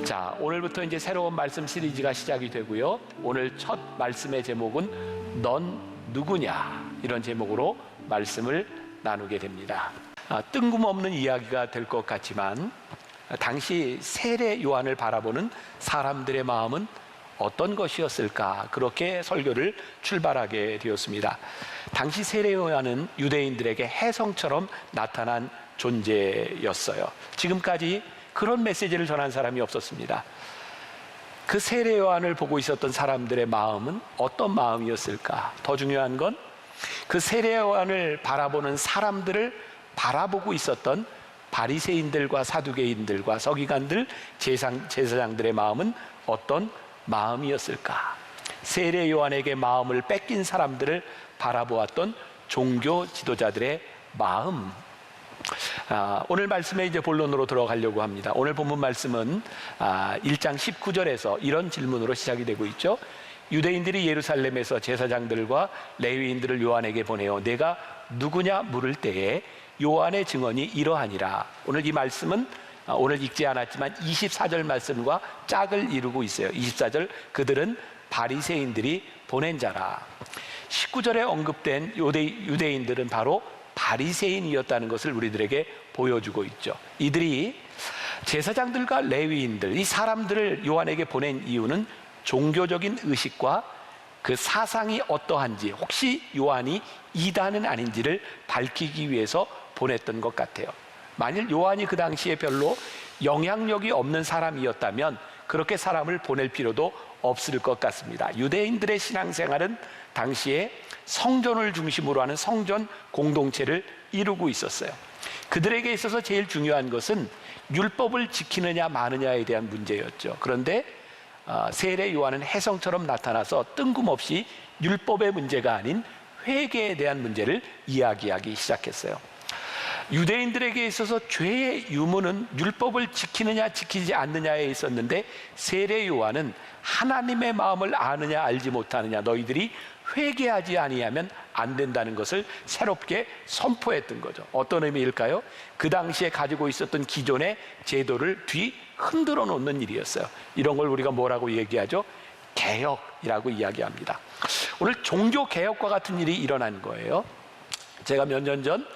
자, 오늘부터 이제 새로운 말씀 시리즈가 시작이 되고요. 오늘 첫 말씀의 제목은 넌 누구냐, 이런 제목으로 말씀을 나누게 됩니다. 뜬금없는 이야기가 될 것 같지만 당시 세례 요한을 바라보는 사람들의 마음은 어떤 것이었을까, 그렇게 설교를 출발하게 되었습니다. 당시 세례 요한은 유대인들에게 혜성처럼 나타난 존재였어요. 지금까지 그런 메시지를 전한 사람이 없었습니다. 그 세례 요한을 보고 있었던 사람들의 마음은 어떤 마음이었을까? 더 중요한 건 그 세례 요한을 바라보는 사람들을 바라보고 있었던 바리새인들과 사두개인들과 서기관들, 제사장들의 마음은 어떤 마음이었을까? 세례 요한에게 마음을 뺏긴 사람들을 바라보았던 종교 지도자들의 마음. 오늘 말씀의 이제 본론으로 들어가려고 합니다. 오늘 본문 말씀은 1장 19절에서 이런 질문으로 시작이 되고 있죠. 유대인들이 예루살렘에서 제사장들과 레위인들을 요한에게 보내어 내가 누구냐 물을 때에 요한의 증언이 이러하니라. 오늘 이 말씀은 오늘 읽지 않았지만 24절 말씀과 짝을 이루고 있어요. 24절, 그들은 바리새인들이 보낸 자라. 19절에 언급된 유대인들은 바로 바리새인이었다는 것을 우리들에게 보여주고 있죠. 이들이 제사장들과 레위인들, 이 사람들을 요한에게 보낸 이유는 종교적인 의식과 그 사상이 어떠한지, 혹시 요한이 이단은 아닌지를 밝히기 위해서 보냈던 것 같아요. 만일 요한이 그 당시에 별로 영향력이 없는 사람이었다면 그렇게 사람을 보낼 필요도 없을 것 같습니다. 유대인들의 신앙생활은 당시에 성전을 중심으로 하는 성전 공동체를 이루고 있었어요. 그들에게 있어서 제일 중요한 것은 율법을 지키느냐 마느냐에 대한 문제였죠. 그런데 세례 요한은 혜성처럼 나타나서 뜬금없이 율법의 문제가 아닌 회개에 대한 문제를 이야기하기 시작했어요. 유대인들에게 있어서 죄의 유무는 율법을 지키느냐 지키지 않느냐에 있었는데 세례 요한은 하나님의 마음을 아느냐 알지 못하느냐, 너희들이 회개하지 아니하면 안 된다는 것을 새롭게 선포했던 거죠. 어떤 의미일까요? 그 당시에 가지고 있었던 기존의 제도를 흔들어 놓는 일이었어요. 이런 걸 우리가 뭐라고 얘기하죠? 개혁이라고 이야기합니다. 오늘 종교 개혁과 같은 일이 일어난 거예요. 제가 몇 년 전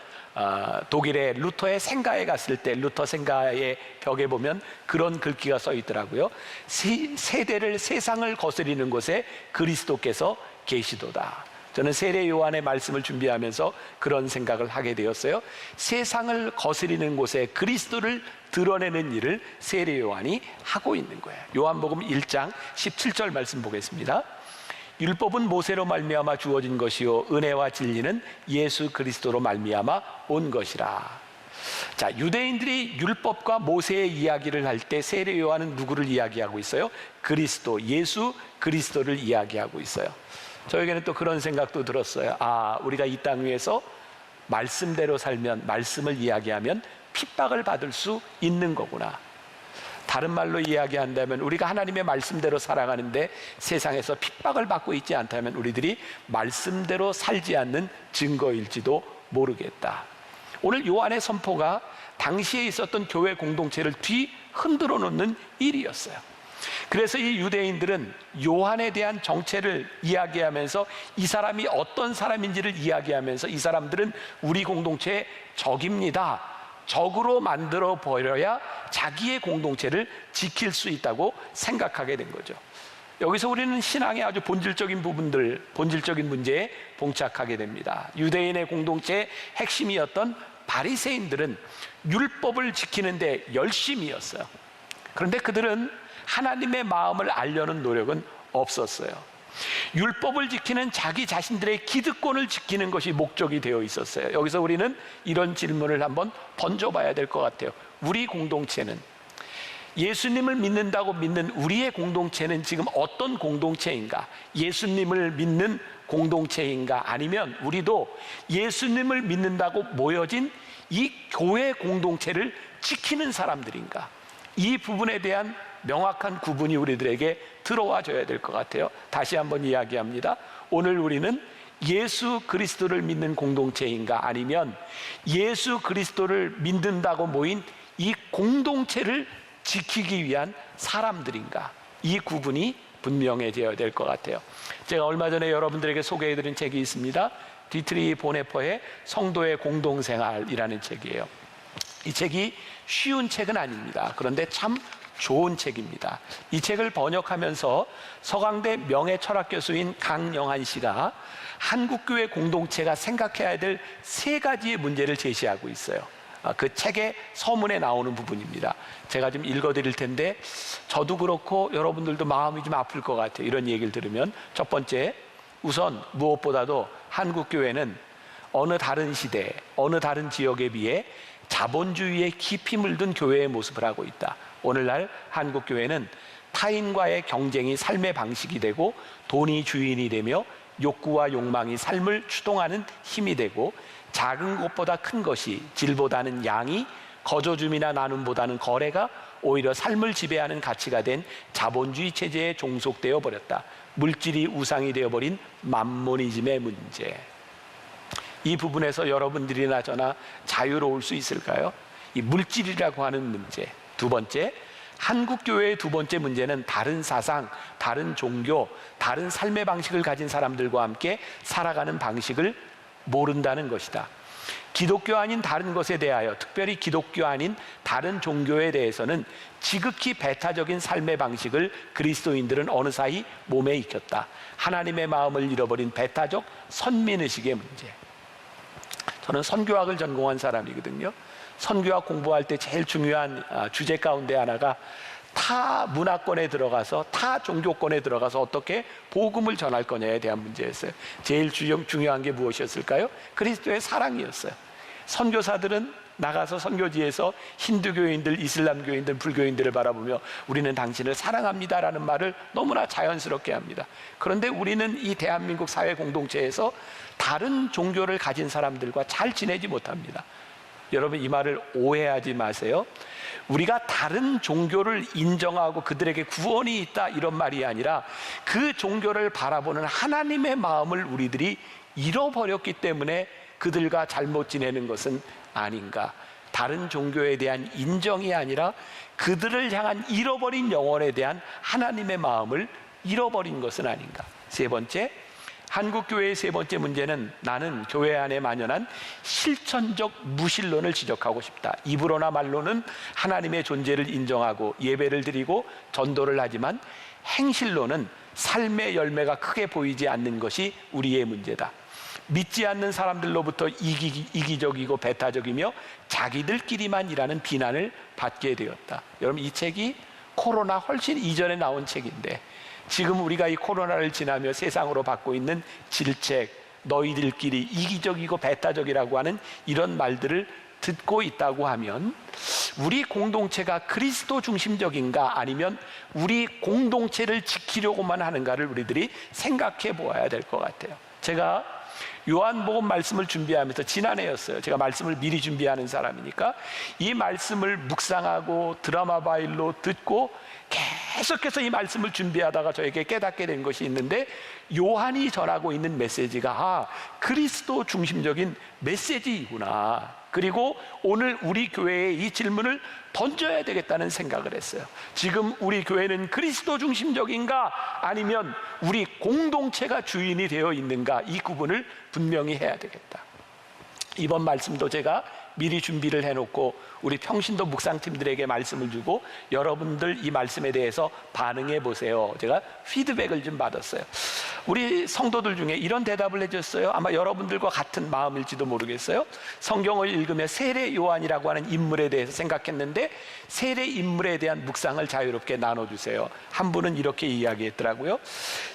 독일의 루터의 생가에 갔을 때 루터 생가의 벽에 보면 그런 글귀가 써 있더라고요. 세대를 세상을 거스리는 곳에 그리스도께서 계시도다. 저는 세례 요한의 말씀을 준비하면서 그런 생각을 하게 되었어요. 세상을 거스리는 곳에 그리스도를 드러내는 일을 세례 요한이 하고 있는 거예요. 요한복음 1장 17절 말씀 보겠습니다. 율법은 모세로 말미암아 주어진 것이요 은혜와 진리는 예수 그리스도로 말미암아 온 것이라. 자, 유대인들이 율법과 모세의 이야기를 할 때 세례 요한은 누구를 이야기하고 있어요? 그리스도, 예수 그리스도를 이야기하고 있어요. 저에게는 또 그런 생각도 들었어요. 우리가 이 땅 위에서 말씀대로 살면, 말씀을 이야기하면 핍박을 받을 수 있는 거구나. 다른 말로 이야기한다면 우리가 하나님의 말씀대로 살아가는데 세상에서 핍박을 받고 있지 않다면 우리들이 말씀대로 살지 않는 증거일지도 모르겠다. 오늘 요한의 선포가 당시에 있었던 교회 공동체를 흔들어 놓는 일이었어요. 그래서 이 유대인들은 요한에 대한 정체를 이야기하면서 이 사람이 어떤 사람인지를 이야기하면서 이 사람들은 우리 공동체의 적입니다, 적으로 만들어 버려야 자기의 공동체를 지킬 수 있다고 생각하게 된 거죠. 여기서 우리는 신앙의 아주 본질적인 부분들, 본질적인 문제에 봉착하게 됩니다. 유대인의 공동체의 핵심이었던 바리새인들은 율법을 지키는데 열심이었어요. 그런데 그들은 하나님의 마음을 알려는 노력은 없었어요. 율법을 지키는 자기 자신들의 기득권을 지키는 것이 목적이 되어 있었어요. 여기서 우리는 이런 질문을 한번 던져봐야 될 것 같아요. 우리 공동체는, 예수님을 믿는다고 믿는 우리의 공동체는 지금 어떤 공동체인가? 예수님을 믿는 공동체인가? 아니면 우리도 예수님을 믿는다고 모여진 이 교회 공동체를 지키는 사람들인가? 이 부분에 대한 명확한 구분이 우리들에게 들어와 줘야 될 것 같아요. 다시 한번 이야기합니다. 오늘 우리는 예수 그리스도를 믿는 공동체인가, 아니면 예수 그리스도를 믿는다고 모인 이 공동체를 지키기 위한 사람들인가? 이 구분이 분명해져야 될 것 같아요. 제가 얼마 전에 여러분들에게 소개해드린 책이 있습니다. 디트리 보네퍼의 성도의 공동생활이라는 책이에요. 이 책이 쉬운 책은 아닙니다. 그런데 참 좋은 책입니다. 이 책을 번역하면서 서강대 명예철학교수인 강영한 씨가 한국교회 공동체가 생각해야 될 3가지의 문제를 제시하고 있어요. 그 책의 서문에 나오는 부분입니다. 제가 좀 읽어드릴 텐데 저도 그렇고 여러분들도 마음이 좀 아플 것 같아요. 이런 얘기를 들으면. 첫 번째, 우선 무엇보다도 한국교회는 어느 다른 시대, 어느 다른 지역에 비해 자본주의에 깊이 물든 교회의 모습을 하고 있다. 오늘날 한국교회는 타인과의 경쟁이 삶의 방식이 되고 돈이 주인이 되며 욕구와 욕망이 삶을 추동하는 힘이 되고 작은 것보다 큰 것이 질보다는 양이 거저줌이나 나눔보다는 거래가 오히려 삶을 지배하는 가치가 된 자본주의 체제에 종속되어 버렸다. 물질이 우상이 되어버린 맘모니즘의 문제. 이 부분에서 여러분들이나 저나 자유로울 수 있을까요? 이 물질이라고 하는 문제. 두 번째, 한국교회의 두 번째 문제는 다른 사상, 다른 종교, 다른 삶의 방식을 가진 사람들과 함께 살아가는 방식을 모른다는 것이다. 기독교 아닌 다른 것에 대하여, 특별히 기독교 아닌 다른 종교에 대해서는 지극히 배타적인 삶의 방식을 그리스도인들은 어느 사이 몸에 익혔다. 하나님의 마음을 잃어버린 배타적 선민의식의 문제. 저는 선교학을 전공한 사람이거든요. 선교학 공부할 때 제일 중요한 주제 가운데 하나가 타 문화권에 들어가서, 타 종교권에 들어가서 어떻게 복음을 전할 거냐에 대한 문제였어요. 제일 중요한 게 무엇이었을까요? 그리스도의 사랑이었어요. 선교사들은 나가서 선교지에서 힌두교인들, 이슬람교인들, 불교인들을 바라보며 우리는 당신을 사랑합니다라는 말을 너무나 자연스럽게 합니다. 그런데 우리는 이 대한민국 사회 공동체에서 다른 종교를 가진 사람들과 잘 지내지 못합니다. 여러분, 이 말을 오해하지 마세요. 우리가 다른 종교를 인정하고 그들에게 구원이 있다 이런 말이 아니라 그 종교를 바라보는 하나님의 마음을 우리들이 잃어버렸기 때문에 그들과 잘못 지내는 것은 아닌가. 다른 종교에 대한 인정이 아니라 그들을 향한 잃어버린 영혼에 대한 하나님의 마음을 잃어버린 것은 아닌가. 세 번째, 한국교회의 세 번째 문제는 나는 교회 안에 만연한 실천적 무신론을 지적하고 싶다. 입으로나 말로는 하나님의 존재를 인정하고 예배를 드리고 전도를 하지만 행실로는 삶의 열매가 크게 보이지 않는 것이 우리의 문제다. 믿지 않는 사람들로부터 이기적이고 배타적이며 자기들끼리만 일하는 비난을 받게 되었다. 여러분, 이 책이 코로나 훨씬 이전에 나온 책인데 지금 우리가 이 코로나를 지나며 세상으로 받고 있는 질책, 너희들끼리 이기적이고 배타적이라고 하는 이런 말들을 듣고 있다고 하면 우리 공동체가 그리스도 중심적인가 아니면 우리 공동체를 지키려고만 하는가를 우리들이 생각해 보아야 될 것 같아요. 제가 요한복음 말씀을 준비하면서, 지난해였어요. 제가 말씀을 미리 준비하는 사람이니까 이 말씀을 묵상하고 드라마 파일로 듣고 계속해서 이 말씀을 준비하다가 저에게 깨닫게 된 것이 있는데, 요한이 전하고 있는 메시지가 그리스도 중심적인 메시지이구나. 그리고 오늘 우리 교회에 이 질문을 던져야 되겠다는 생각을 했어요. 지금 우리 교회는 그리스도 중심적인가 아니면 우리 공동체가 주인이 되어 있는가, 이 구분을 분명히 해야 되겠다. 이번 말씀도 제가 미리 준비를 해놓고 우리 평신도 묵상팀들에게 말씀을 주고 여러분들 이 말씀에 대해서 반응해 보세요. 제가 피드백을 좀 받았어요. 우리 성도들 중에 이런 대답을 해줬어요. 아마 여러분들과 같은 마음일지도 모르겠어요. 성경을 읽으며 세례 요한이라고 하는 인물에 대해서 생각했는데 세례 인물에 대한 묵상을 자유롭게 나눠주세요. 한 분은 이렇게 이야기했더라고요.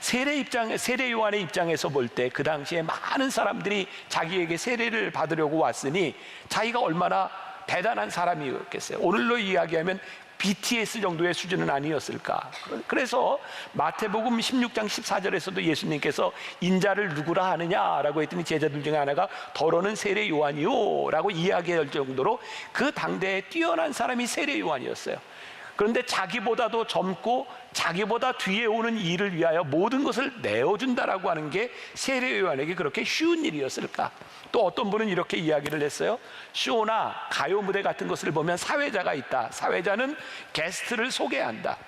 세례 요한의 입장에서 볼 때 그 당시에 많은 사람들이 자기에게 세례를 받으려고 왔으니 자기가 얼마나 대단한 사람이었겠어요. 오늘로 이야기하면 BTS 정도의 수준은 아니었을까. 그래서 마태복음 16장 14절에서도 예수님께서 인자를 누구라 하느냐라고 했더니 제자들 중에 하나가 더러는 세례 요한이요 라고 이야기할 정도로 그 당대에 뛰어난 사람이 세례 요한이었어요. 그런데 자기보다도 젊고 자기보다 뒤에 오는 일을 위하여 모든 것을 내어준다라고 하는 게 세례 요한에게 그렇게 쉬운 일이었을까? 또 어떤 분은 이렇게 이야기를 했어요. 쇼나 가요 무대 같은 것을 보면 사회자가 있다. 사회자는 게스트를 소개한다.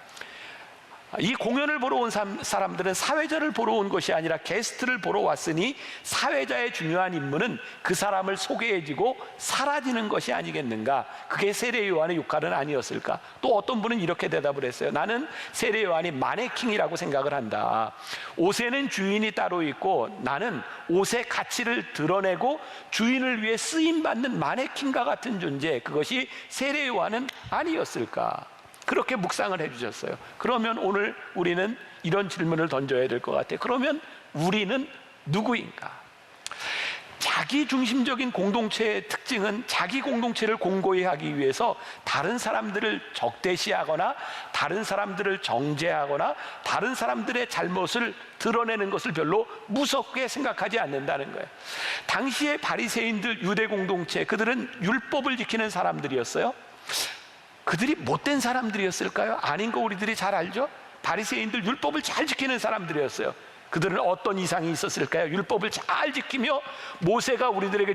이 공연을 보러 온 사람들은 사회자를 보러 온 것이 아니라 게스트를 보러 왔으니 사회자의 중요한 임무는 그 사람을 소개해주고 사라지는 것이 아니겠는가. 그게 세례 요한의 역할은 아니었을까. 또 어떤 분은 이렇게 대답을 했어요. 나는 세례 요한이 마네킹이라고 생각을 한다. 옷에는 주인이 따로 있고 나는 옷의 가치를 드러내고 주인을 위해 쓰임받는 마네킹과 같은 존재, 그것이 세례 요한은 아니었을까. 그렇게 묵상을 해주셨어요. 그러면 오늘 우리는 이런 질문을 던져야 될 것 같아요. 그러면 우리는 누구인가? 자기 중심적인 공동체의 특징은 자기 공동체를 공고히 하기 위해서 다른 사람들을 적대시하거나 다른 사람들을 정죄하거나 다른 사람들의 잘못을 드러내는 것을 별로 무섭게 생각하지 않는다는 거예요. 당시의 바리새인들 유대 공동체, 그들은 율법을 지키는 사람들이었어요. 그들이 못된 사람들이었을까요? 아닌 거 우리들이 잘 알죠? 바리새인들 율법을 잘 지키는 사람들이었어요. 그들은 어떤 이상이 있었을까요? 율법을 잘 지키며 모세가 우리들에게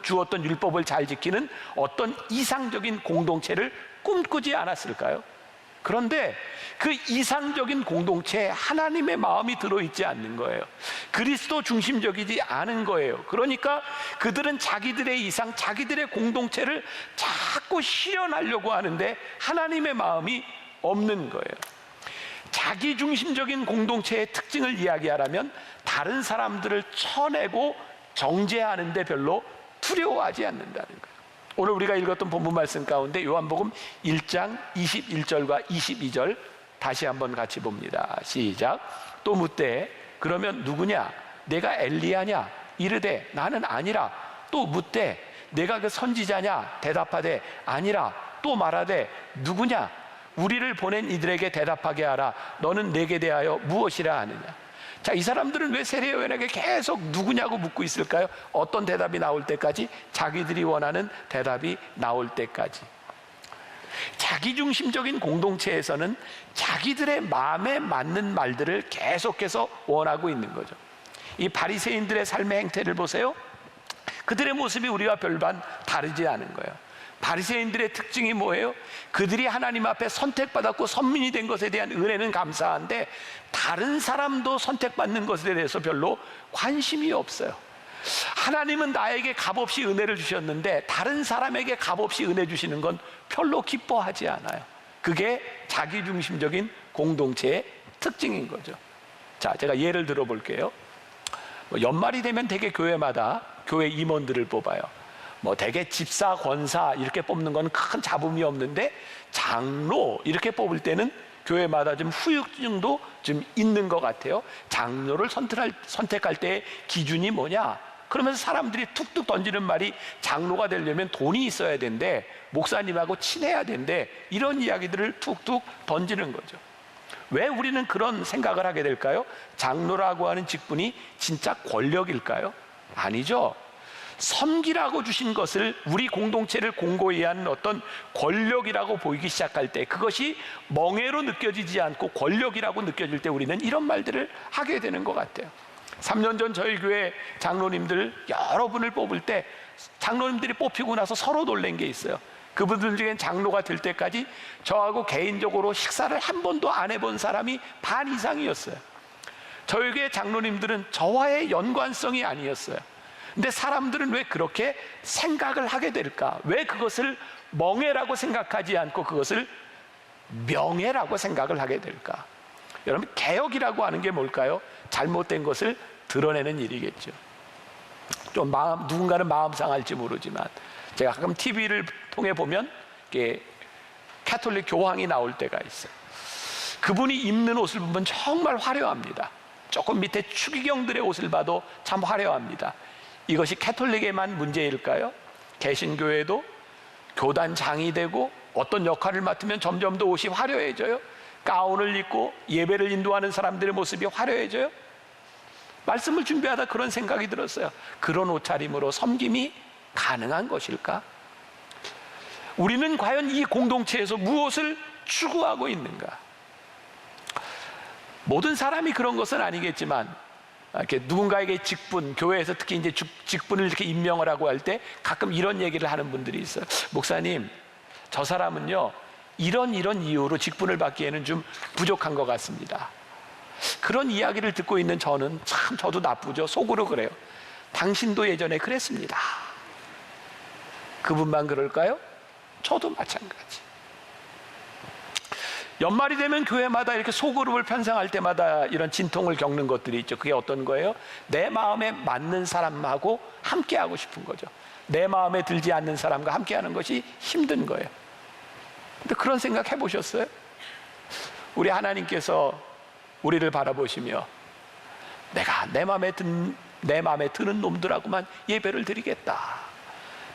주었던 율법을 잘 지키는 어떤 이상적인 공동체를 꿈꾸지 않았을까요? 그런데 그 이상적인 공동체에 하나님의 마음이 들어있지 않는 거예요. 그리스도 중심적이지 않은 거예요. 그러니까 그들은 자기들의 이상, 자기들의 공동체를 자꾸 실현하려고 하는데 하나님의 마음이 없는 거예요. 자기 중심적인 공동체의 특징을 이야기하라면 다른 사람들을 쳐내고 정죄하는데 별로 두려워하지 않는다는 거예요. 오늘 우리가 읽었던 본문 말씀 가운데 요한복음 1장 21절과 22절 다시 한번 같이 봅니다. 시작. 또 묻되 그러면 누구냐? 내가 엘리야냐? 이르되 나는 아니라. 또 묻되 내가 그 선지자냐? 대답하되 아니라. 또 말하되 누구냐? 우리를 보낸 이들에게 대답하게 하라. 너는 내게 대하여 무엇이라 하느냐? 자, 이 사람들은 왜 세례 요한에게 계속 누구냐고 묻고 있을까요? 어떤 대답이 나올 때까지? 자기들이 원하는 대답이 나올 때까지. 자기중심적인 공동체에서는 자기들의 마음에 맞는 말들을 계속해서 원하고 있는 거죠. 이 바리새인들의 삶의 행태를 보세요. 그들의 모습이 우리와 별반 다르지 않은 거예요. 바리새인들의 특징이 뭐예요? 그들이 하나님 앞에 선택받았고 선민이 된 것에 대한 은혜는 감사한데 다른 사람도 선택받는 것에 대해서 별로 관심이 없어요. 하나님은 나에게 값없이 은혜를 주셨는데 다른 사람에게 값없이 은혜 주시는 건 별로 기뻐하지 않아요. 그게 자기중심적인 공동체의 특징인 거죠. 자, 제가 예를 들어 볼게요. 연말이 되면 대개 교회마다 교회 임원들을 뽑아요. 대개 집사, 권사 이렇게 뽑는 건 큰 잡음이 없는데 장로 이렇게 뽑을 때는 교회마다 좀 후유증도 좀 있는 것 같아요. 장로를 선택할 때의 기준이 뭐냐? 그러면서 사람들이 툭툭 던지는 말이 장로가 되려면 돈이 있어야 된대, 목사님하고 친해야 된대, 이런 이야기들을 툭툭 던지는 거죠. 왜 우리는 그런 생각을 하게 될까요? 장로라고 하는 직분이 진짜 권력일까요? 아니죠. 섬기라고 주신 것을 우리 공동체를 공고히 하는 어떤 권력이라고 보이기 시작할 때 그것이 멍해로 느껴지지 않고 권력이라고 느껴질 때 우리는 이런 말들을 하게 되는 것 같아요. 3년 전 저희 교회 장로님들 여러 분을 뽑을 때 장로님들이 뽑히고 나서 서로 놀란 게 있어요. 그분들 중엔 장로가 될 때까지 저하고 개인적으로 식사를 한 번도 안 해본 사람이 반 이상이었어요. 저희 교회 장로님들은 저와의 연관성이 아니었어요. 근데 사람들은 왜 그렇게 생각을 하게 될까? 왜 그것을 멍해라고 생각하지 않고 그것을 명예라고 생각을 하게 될까? 여러분, 개혁이라고 하는 게 뭘까요? 잘못된 것을 드러내는 일이겠죠. 좀 누군가는 마음 상할지 모르지만 제가 가끔 TV를 통해 보면 가톨릭 교황이 나올 때가 있어요. 그분이 입는 옷을 보면 정말 화려합니다. 조금 밑에 추기경들의 옷을 봐도 참 화려합니다. 이것이 가톨릭에만 문제일까요? 개신교회도 교단장이 되고 어떤 역할을 맡으면 점점 더 옷이 화려해져요. 가운을 입고 예배를 인도하는 사람들의 모습이 화려해져요. 말씀을 준비하다 그런 생각이 들었어요. 그런 옷차림으로 섬김이 가능한 것일까? 우리는 과연 이 공동체에서 무엇을 추구하고 있는가? 모든 사람이 그런 것은 아니겠지만 이렇게 누군가에게 직분, 교회에서 특히 이제 직분을 이렇게 임명을 하고 할 때 가끔 이런 얘기를 하는 분들이 있어요. 목사님, 저 사람은요 이런 이유로 직분을 받기에는 좀 부족한 것 같습니다. 그런 이야기를 듣고 있는 저는 참 저도 나쁘죠. 속으로 그래요. 당신도 예전에 그랬습니다. 그분만 그럴까요? 저도 마찬가지. 연말이 되면 교회마다 이렇게 소그룹을 편성할 때마다 이런 진통을 겪는 것들이 있죠. 그게 어떤 거예요? 내 마음에 맞는 사람하고 함께하고 싶은 거죠. 내 마음에 들지 않는 사람과 함께하는 것이 힘든 거예요. 근데 그런 생각 해보셨어요? 우리 하나님께서 우리를 바라보시며 내가 내 마음에 드는 놈들하고만 예배를 드리겠다.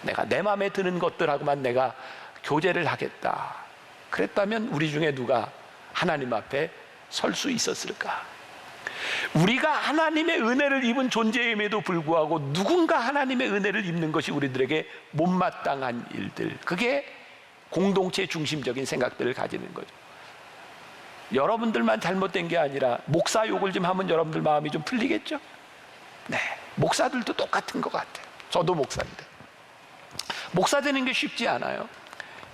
내가 내 마음에 드는 것들하고만 내가 교제를 하겠다. 그랬다면 우리 중에 누가 하나님 앞에 설 수 있었을까? 우리가 하나님의 은혜를 입은 존재임에도 불구하고 누군가 하나님의 은혜를 입는 것이 우리들에게 못마땅한 일들, 그게 공동체 중심적인 생각들을 가지는 거죠. 여러분들만 잘못된 게 아니라 목사 욕을 좀 하면 여러분들 마음이 좀 풀리겠죠? 네, 목사들도 똑같은 것 같아요. 저도 목사인데 목사 되는 게 쉽지 않아요.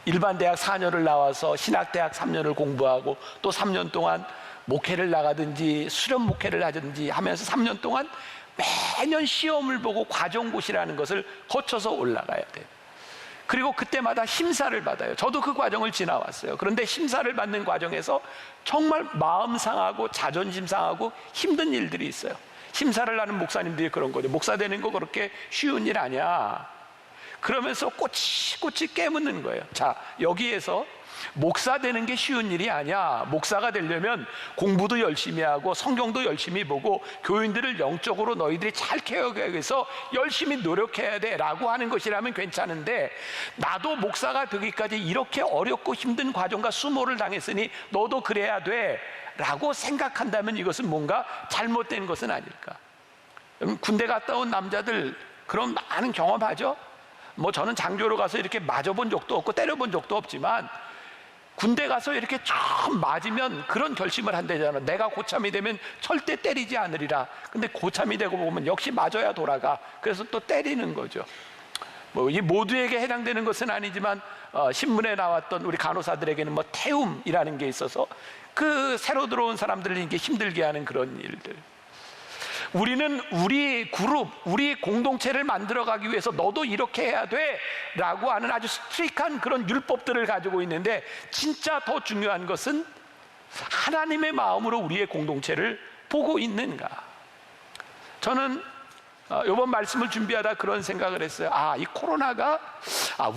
일반 대학 4년을 나와서 신학대학 3년을 공부하고 또 3년 동안 목회를 나가든지 수련 목회를 하든지 하면서 3년 동안 매년 시험을 보고 과정고시라는 것을 거쳐서 올라가야 돼요. 그리고 그때마다 심사를 받아요. 저도 그 과정을 지나왔어요. 그런데 심사를 받는 과정에서 정말 마음 상하고 자존심 상하고 힘든 일들이 있어요. 심사를 하는 목사님들이 그런 거죠. 목사 되는 거 그렇게 쉬운 일 아니야. 그러면서 꼬치꼬치 깨묻는 거예요. 자, 여기에서 목사 되는 게 쉬운 일이 아니야. 목사가 되려면 공부도 열심히 하고 성경도 열심히 보고 교인들을 영적으로 너희들이 잘 케어하기 위해서 열심히 노력해야 돼 라고 하는 것이라면 괜찮은데, 나도 목사가 되기까지 이렇게 어렵고 힘든 과정과 수모를 당했으니 너도 그래야 돼 라고 생각한다면 이것은 뭔가 잘못된 것은 아닐까? 군대 갔다 온 남자들 그런 많은 경험하죠? 뭐 저는 장교로 가서 이렇게 맞아본 적도 없고 때려본 적도 없지만 군대 가서 이렇게 처음 맞으면 그런 결심을 한대잖아. 내가 고참이 되면 절대 때리지 않으리라. 근데 고참이 되고 보면 역시 맞아야 돌아가. 그래서 또 때리는 거죠. 뭐 이 모두에게 해당되는 것은 아니지만 신문에 나왔던 우리 간호사들에게는 뭐 태움이라는 게 있어서 그 새로 들어온 사람들을 이렇게 힘들게 하는 그런 일들. 우리는 우리 그룹, 우리 공동체를 만들어가기 위해서 너도 이렇게 해야 돼 라고 하는 아주 스트릭한 그런 율법들을 가지고 있는데, 진짜 더 중요한 것은 하나님의 마음으로 우리의 공동체를 보고 있는가. 저는 이번 말씀을 준비하다 그런 생각을 했어요. 이 코로나가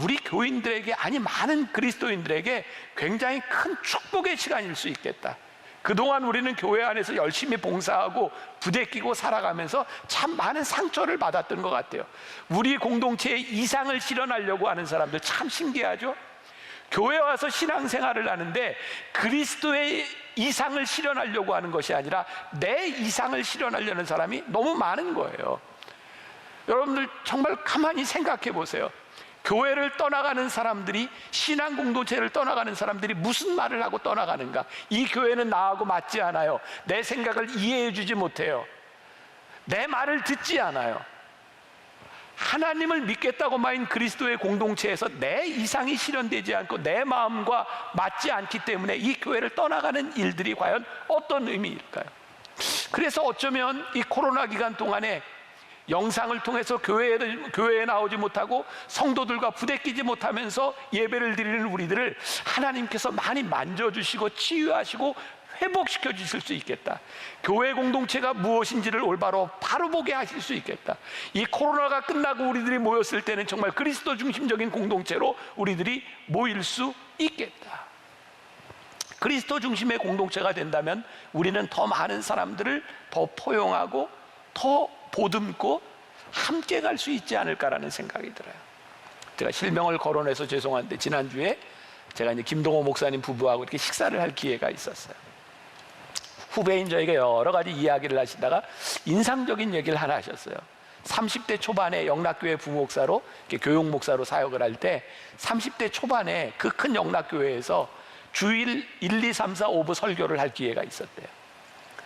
우리 교인들에게, 아니 많은 그리스도인들에게 굉장히 큰 축복의 시간일 수 있겠다. 그동안 우리는 교회 안에서 열심히 봉사하고 부대끼고 살아가면서 참 많은 상처를 받았던 것 같아요. 우리 공동체에 이상을 실현하려고 하는 사람들 참 신기하죠? 교회 와서 신앙생활을 하는데 그리스도의 이상을 실현하려고 하는 것이 아니라 내 이상을 실현하려는 사람이 너무 많은 거예요. 여러분들 정말 가만히 생각해 보세요. 교회를 떠나가는 사람들이, 신앙 공동체를 떠나가는 사람들이 무슨 말을 하고 떠나가는가? 이 교회는 나하고 맞지 않아요. 내 생각을 이해해 주지 못해요. 내 말을 듣지 않아요. 하나님을 믿겠다고 마인 그리스도의 공동체에서 내 이상이 실현되지 않고 내 마음과 맞지 않기 때문에 이 교회를 떠나가는 일들이 과연 어떤 의미일까요? 그래서 어쩌면 이 코로나 기간 동안에 영상을 통해서 교회에 나오지 못하고 성도들과 부대끼지 못하면서 예배를 드리는 우리들을 하나님께서 많이 만져주시고 치유하시고 회복시켜 주실 수 있겠다. 교회 공동체가 무엇인지를 올바로 바로 보게 하실 수 있겠다. 이 코로나가 끝나고 우리들이 모였을 때는 정말 그리스도 중심적인 공동체로 우리들이 모일 수 있겠다. 그리스도 중심의 공동체가 된다면 우리는 더 많은 사람들을 더 포용하고 더 보듬고 함께 갈 수 있지 않을까라는 생각이 들어요. 제가 실명을 거론해서 죄송한데 지난주에 제가 이제 김동호 목사님 부부하고 이렇게 식사를 할 기회가 있었어요. 후배인 저에게 여러 가지 이야기를 하시다가 인상적인 얘기를 하나 하셨어요. 30대 초반에 영락교회 부목사로 교육목사로 사역을 할 때 30대 초반에 그 큰 영락교회에서 주일 1, 2, 3, 4, 5부 설교를 할 기회가 있었대요.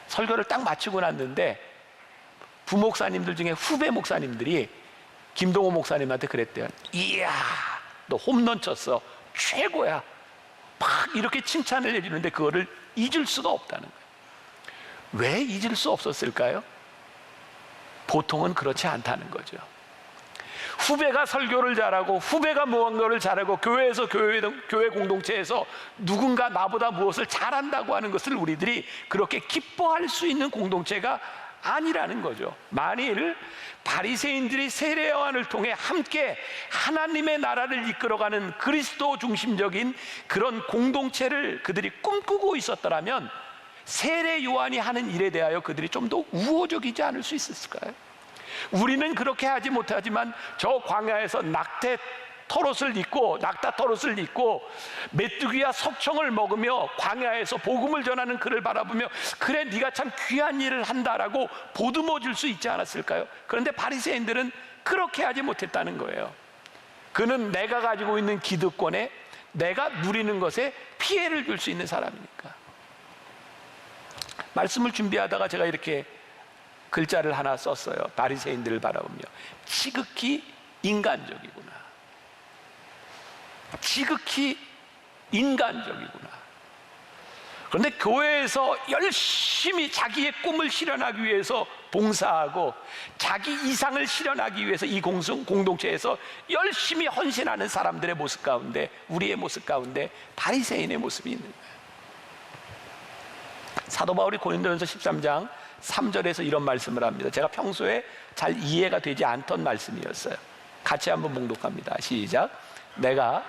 설교를 딱 마치고 났는데 부목사님들 중에 후배 목사님들이 김동호 목사님한테 그랬대요. 이야, 너 홈런 쳤어. 최고야. 막 이렇게 칭찬을 해주는데 그거를 잊을 수가 없다는 거예요. 왜 잊을 수 없었을까요? 보통은 그렇지 않다는 거죠. 후배가 설교를 잘하고 후배가 무언가를 잘하고 교회에서 교회 공동체에서 누군가 나보다 무엇을 잘한다고 하는 것을 우리들이 그렇게 기뻐할 수 있는 공동체가 아니라는 거죠. 만일 바리새인들이 세례 요한을 통해 함께 하나님의 나라를 이끌어가는 그리스도 중심적인 그런 공동체를 그들이 꿈꾸고 있었더라면 세례 요한이 하는 일에 대하여 그들이 좀 더 우호적이지 않을 수 있었을까요? 우리는 그렇게 하지 못하지만 저 광야에서 낙타 털옷을 입고 메뚜기와 석청을 먹으며 광야에서 복음을 전하는 그를 바라보며 그래 네가 참 귀한 일을 한다라고 보듬어 줄 수 있지 않았을까요? 그런데 바리새인들은 그렇게 하지 못했다는 거예요. 그는 내가 가지고 있는 기득권에 내가 누리는 것에 피해를 줄 수 있는 사람이니까. 말씀을 준비하다가 제가 이렇게 글자를 하나 썼어요. 바리새인들을 바라보며 지극히 인간적이구나. 지극히 인간적이구나. 그런데 교회에서 열심히 자기의 꿈을 실현하기 위해서 봉사하고 자기 이상을 실현하기 위해서 이 공동체에서 열심히 헌신하는 사람들의 모습 가운데, 우리의 모습 가운데 바리새인의 모습이 있는 거예요. 사도 바울이 고린도전서 13장 3절에서 이런 말씀을 합니다. 제가 평소에 잘 이해가 되지 않던 말씀이었어요. 같이 한번 봉독합니다. 시작. 내가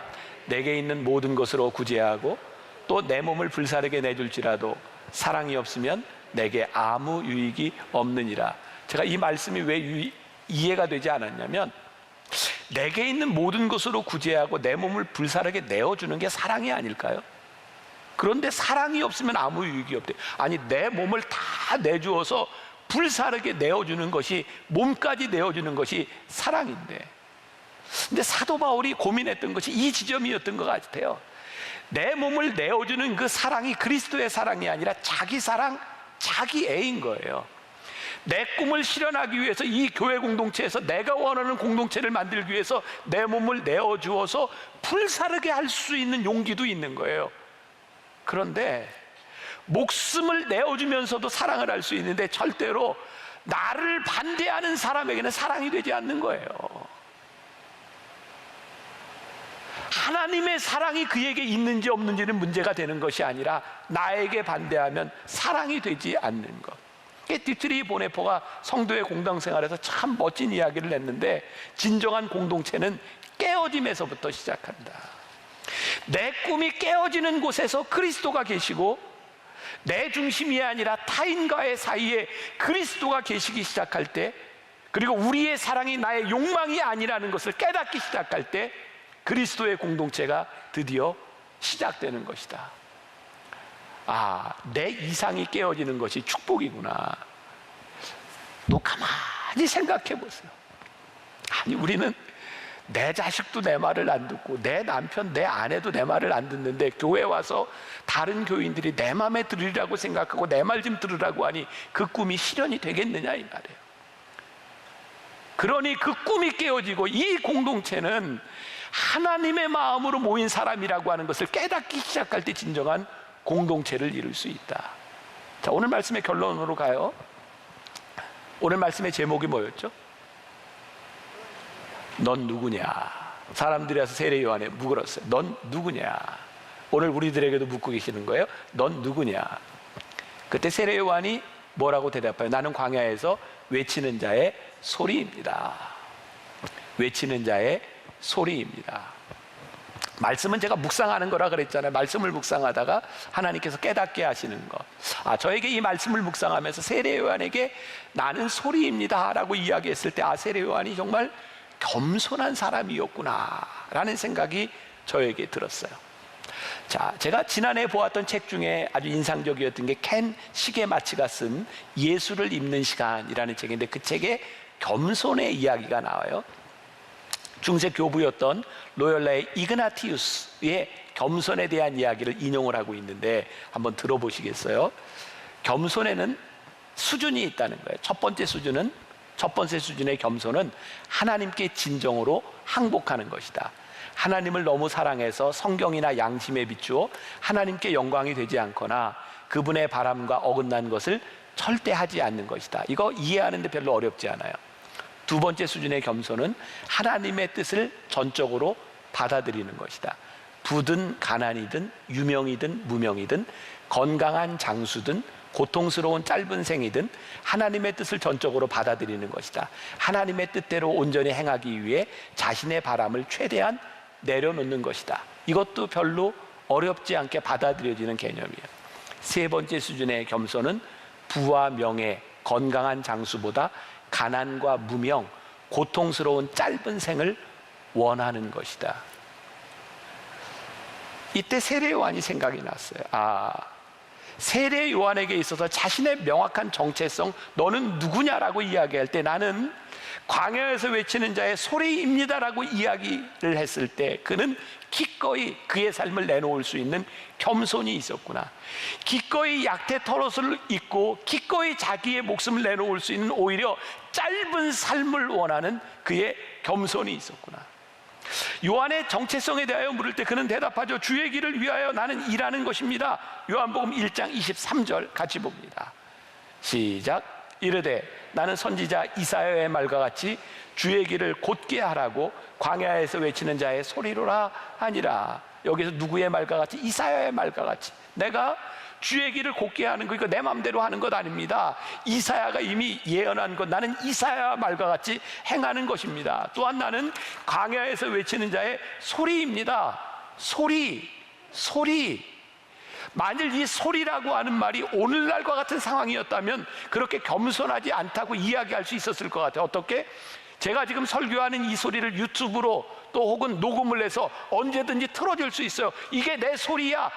내게 있는 모든 것으로 구제하고 또 내 몸을 불사르게 내줄지라도 사랑이 없으면 내게 아무 유익이 없느니라. 제가 이 말씀이 왜 이해가 되지 않았냐면, 내게 있는 모든 것으로 구제하고 내 몸을 불사르게 내어주는 게 사랑이 아닐까요? 그런데 사랑이 없으면 아무 유익이 없대. 아니, 내 몸을 다 내주어서 불사르게 내어주는 것이, 몸까지 내어주는 것이 사랑인데, 근데 사도 바울이 고민했던 것이 이 지점이었던 것 같아요. 내 몸을 내어주는 그 사랑이 그리스도의 사랑이 아니라 자기 사랑, 자기 애인 거예요. 내 꿈을 실현하기 위해서 이 교회 공동체에서 내가 원하는 공동체를 만들기 위해서 내 몸을 내어주어서 불사르게 할 수 있는 용기도 있는 거예요. 그런데 목숨을 내어주면서도 사랑을 할 수 있는데 절대로 나를 반대하는 사람에게는 사랑이 되지 않는 거예요. 하나님의 사랑이 그에게 있는지 없는지는 문제가 되는 것이 아니라 나에게 반대하면 사랑이 되지 않는 것. 디트리 보네포가 성도의 공동생활에서 참 멋진 이야기를 했는데, 진정한 공동체는 깨어짐에서부터 시작한다. 내 꿈이 깨어지는 곳에서 그리스도가 계시고 내 중심이 아니라 타인과의 사이에 그리스도가 계시기 시작할 때, 그리고 우리의 사랑이 나의 욕망이 아니라는 것을 깨닫기 시작할 때 그리스도의 공동체가 드디어 시작되는 것이다. 아, 내 이상이 깨어지는 것이 축복이구나. 또 가만히 생각해 보세요. 아니, 우리는 내 자식도 내 말을 안 듣고 내 남편, 내 아내도 내 말을 안 듣는데 교회 와서 다른 교인들이 내 맘에 들으라고 생각하고 내 말 좀 들으라고 하니 그 꿈이 실현이 되겠느냐 이 말이에요. 그러니 그 꿈이 깨어지고 이 공동체는 하나님의 마음으로 모인 사람이라고 하는 것을 깨닫기 시작할 때 진정한 공동체를 이룰 수 있다. 자, 오늘 말씀의 결론으로 가요. 오늘 말씀의 제목이 뭐였죠? 넌 누구냐? 사람들이 와서 세례 요한에 묻었어요. 넌 누구냐? 오늘 우리들에게도 묻고 계시는 거예요. 넌 누구냐? 그때 세례 요한이 뭐라고 대답해요? 나는 광야에서 외치는 자의 소리입니다. 외치는 자의 소리입니다. 말씀은 제가 묵상하는 거라 그랬잖아요. 말씀을 묵상하다가 하나님께서 깨닫게 하시는 것. 아, 저에게 이 말씀을 묵상하면서 세례 요한에게 나는 소리입니다 라고 이야기했을 때, 아, 세례 요한이 정말 겸손한 사람이었구나 라는 생각이 저에게 들었어요. 자, 제가 지난해 보았던 책 중에 아주 인상적이었던 게 켄 시게마츠가 쓴 예수를 입는 시간이라는 책인데, 그 책에 겸손의 이야기가 나와요. 중세 교부였던 로열라의 이그나티우스의 겸손에 대한 이야기를 인용을 하고 있는데 한번 들어보시겠어요? 겸손에는 수준이 있다는 거예요. 첫 번째 수준의 겸손은 하나님께 진정으로 항복하는 것이다. 하나님을 너무 사랑해서 성경이나 양심에 비추어 하나님께 영광이 되지 않거나 그분의 바람과 어긋난 것을 절대 하지 않는 것이다. 이거 이해하는데 별로 어렵지 않아요. 두 번째 수준의 겸손은 하나님의 뜻을 전적으로 받아들이는 것이다. 부든 가난이든 유명이든 무명이든 건강한 장수든 고통스러운 짧은 생이든 하나님의 뜻을 전적으로 받아들이는 것이다. 하나님의 뜻대로 온전히 행하기 위해 자신의 바람을 최대한 내려놓는 것이다. 이것도 별로 어렵지 않게 받아들여지는 개념이에요. 세 번째 수준의 겸손은 부와 명예, 건강한 장수보다 가난과 무명, 고통스러운 짧은 생을 원하는 것이다. 이때 세례 요한이 생각이 났어요. 세례 요한에게 있어서 자신의 명확한 정체성, 너는 누구냐라고 이야기할 때 나는 광야에서 외치는 자의 소리입니다라고 이야기를 했을 때 그는 기꺼이 그의 삶을 내놓을 수 있는 겸손이 있었구나. 기꺼이 약태 털옷을 입고 기꺼이 자기의 목숨을 내놓을 수 있는 오히려 짧은 삶을 원하는 그의 겸손이 있었구나. 요한의 정체성에 대하여 물을 때 그는 대답하죠. 주의 길을 위하여 나는 일하는 것입니다. 요한복음 1장 23절 같이 봅니다. 시작. 이르되 나는 선지자 이사야의 말과 같이 주의 길을 곧게 하라고 광야에서 외치는 자의 소리로라 하니라. 여기서 누구의 말과 같이? 이사야의 말과 같이. 내가 주의 길을 곧게 하는 거 이거 내 마음대로 하는 것 아닙니다. 이사야가 이미 예언한 것, 나는 이사야 말과 같이 행하는 것입니다. 또한 나는 광야에서 외치는 자의 소리입니다. 소리. 만일 이 소리라고 하는 말이 오늘날과 같은 상황이었다면 그렇게 겸손하지 않다고 이야기할 수 있었을 것 같아요. 어떻게? 제가 지금 설교하는 이 소리를 유튜브로 또 혹은 녹음을 해서 언제든지 틀어줄 수 있어요. 이게 내 소리야.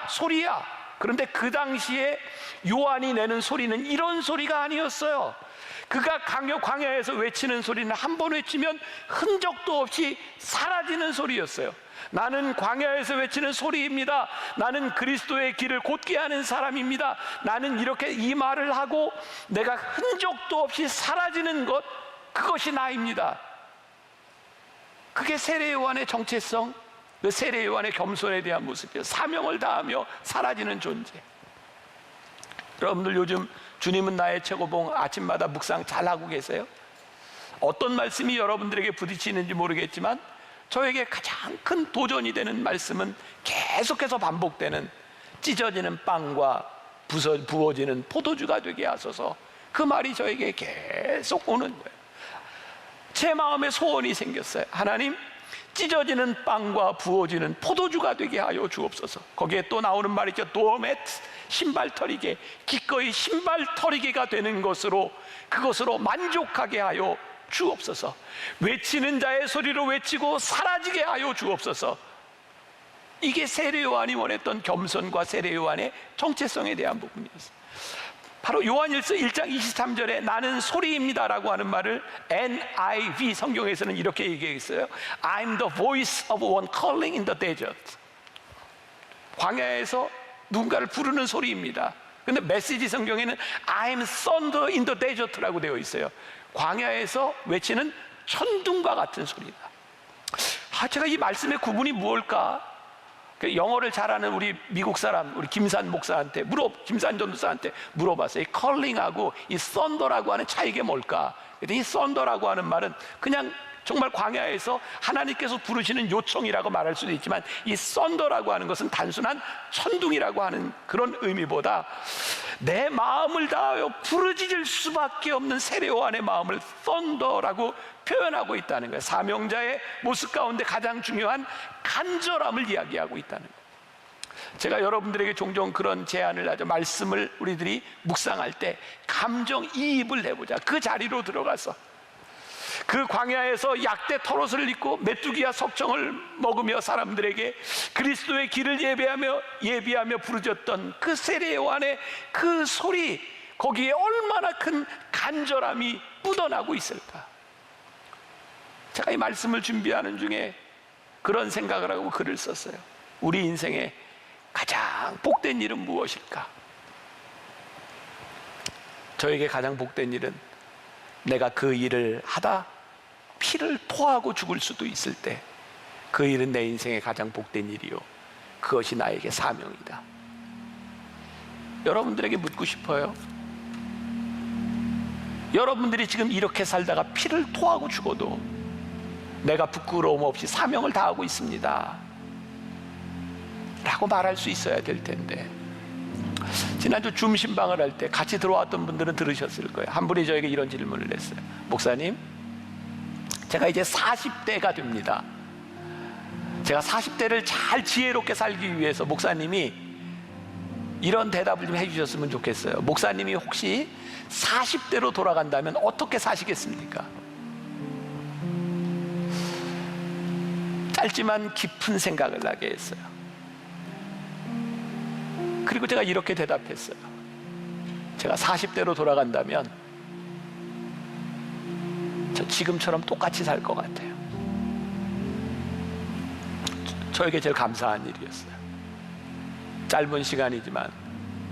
그런데 그 당시에 요한이 내는 소리는 이런 소리가 아니었어요. 그가 광야에서 외치는 소리는 한 번 외치면 흔적도 없이 사라지는 소리였어요. 나는 광야에서 외치는 소리입니다. 나는 그리스도의 길을 곧게 하는 사람입니다. 나는 이렇게 이 말을 하고 내가 흔적도 없이 사라지는 것, 그것이 나입니다. 그게 세례 요한의 정체성, 그 세례 요한의 겸손에 대한 모습이에요. 사명을 다하며 사라지는 존재. 여러분들 요즘 주님은 나의 최고봉 아침마다 묵상 잘하고 계세요? 어떤 말씀이 여러분들에게 부딪히는지 모르겠지만 저에게 가장 큰 도전이 되는 말씀은 계속해서 반복되는 찢어지는 빵과 부어지는 포도주가 되게 하소서. 그 말이 저에게 계속 오는 거예요. 제 마음에 소원이 생겼어요. 하나님, 찢어지는 빵과 부어지는 포도주가 되게 하여 주옵소서. 거기에 또 나오는 말이죠. 도어매트, 신발털이개. 기꺼이 신발털이개가 되는 것으로, 그것으로 만족하게 하여 주옵소서. 외치는 자의 소리로 외치고 사라지게 하여 주옵소서. 이게 세례 요한이 원했던 겸손과 세례 요한의 정체성에 대한 부분이었어요. 바로 요한일서 1장 23절에 나는 소리입니다라고 하는 말을 NIV 성경에서는 이렇게 얘기했어요. I'm the voice of one calling in the desert. 광야에서 누군가를 부르는 소리입니다. 근데 메시지 성경에는 I'm thunder in the desert라고 되어 있어요. 광야에서 외치는 천둥과 같은 소리다. 제가 이 말씀의 구분이 무엇일까? 영어를 잘하는 우리 미국 사람, 우리 김산 목사한테 김산 전도사한테 물어봤어요. 이 컬링하고 이 썬더라고 하는 차이가 뭘까? 그랬더니 이 썬더라고 하는 말은 그냥 정말 광야에서 하나님께서 부르시는 요청이라고 말할 수도 있지만 이 썬더라고 하는 것은 단순한 천둥이라고 하는 그런 의미보다 내 마음을 다하여 부르짖을 수밖에 없는 세례 요한의 마음을 썬더라고 표현하고 있다는 거예요. 사명자의 모습 가운데 가장 중요한 간절함을 이야기하고 있다는 거예요. 제가 여러분들에게 종종 그런 제안을 하죠. 말씀을 우리들이 묵상할 때 감정이입을 해보자. 그 자리로 들어가서 그 광야에서 약대 털옷을 입고 메뚜기와 석청을 먹으며 사람들에게 그리스도의 길을 예비하며 부르짖었던 그 세례 요한의 그 소리, 거기에 얼마나 큰 간절함이 묻어나고 있을까. 제가 이 말씀을 준비하는 중에 그런 생각을 하고 글을 썼어요. 우리 인생의 가장 복된 일은 무엇일까? 저에게 가장 복된 일은 내가 그 일을 하다 피를 토하고 죽을 수도 있을 때 그 일은 내 인생의 가장 복된 일이요, 그것이 나에게 사명이다. 여러분들에게 묻고 싶어요. 여러분들이 지금 이렇게 살다가 피를 토하고 죽어도 내가 부끄러움 없이 사명을 다하고 있습니다 라고 말할 수 있어야 될 텐데, 지난주 줌 신방을 할 때 같이 들어왔던 분들은 들으셨을 거예요. 한 분이 저에게 이런 질문을 했어요. 목사님, 제가 이제 40대가 됩니다. 제가 40대를 잘 지혜롭게 살기 위해서 목사님이 이런 대답을 좀 해주셨으면 좋겠어요. 목사님이 혹시 40대로 돌아간다면 어떻게 사시겠습니까? 짧지만 깊은 생각을 나게 했어요. 그리고 제가 이렇게 대답했어요. 제가 40대로 돌아간다면 저 지금처럼 똑같이 살 것 같아요. 저에게 제일 감사한 일이었어요. 짧은 시간이지만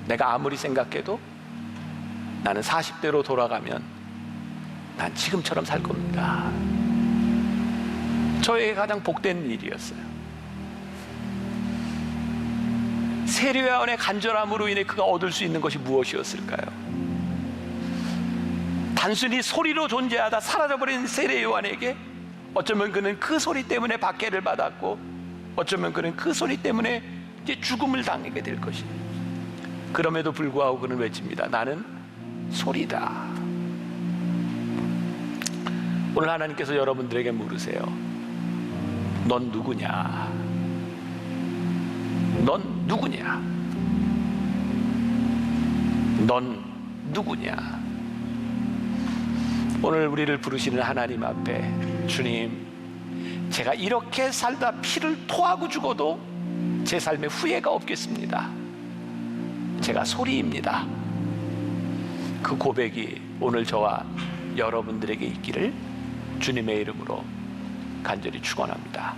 내가 아무리 생각해도 나는 40대로 돌아가면 난 지금처럼 살 겁니다. 저에게 가장 복된 일이었어요. 세례요한의 간절함으로 인해 그가 얻을 수 있는 것이 무엇이었을까요? 단순히 소리로 존재하다 사라져버린 세례요한에게 어쩌면 그는 그 소리 때문에 박해를 받았고, 어쩌면 그는 그 소리 때문에 이제 죽음을 당하게 될 것이에요. 그럼에도 불구하고 그는 외칩니다. 나는 소리다. 오늘 하나님께서 여러분들에게 물으세요. 넌 누구냐? 넌 누구냐? 넌 누구냐? 오늘 우리를 부르시는 하나님 앞에, 주님, 제가 이렇게 살다 피를 토하고 죽어도 제 삶에 후회가 없겠습니다. 제가 소리입니다. 그 고백이 오늘 저와 여러분들에게 있기를 주님의 이름으로 간절히 축원합니다.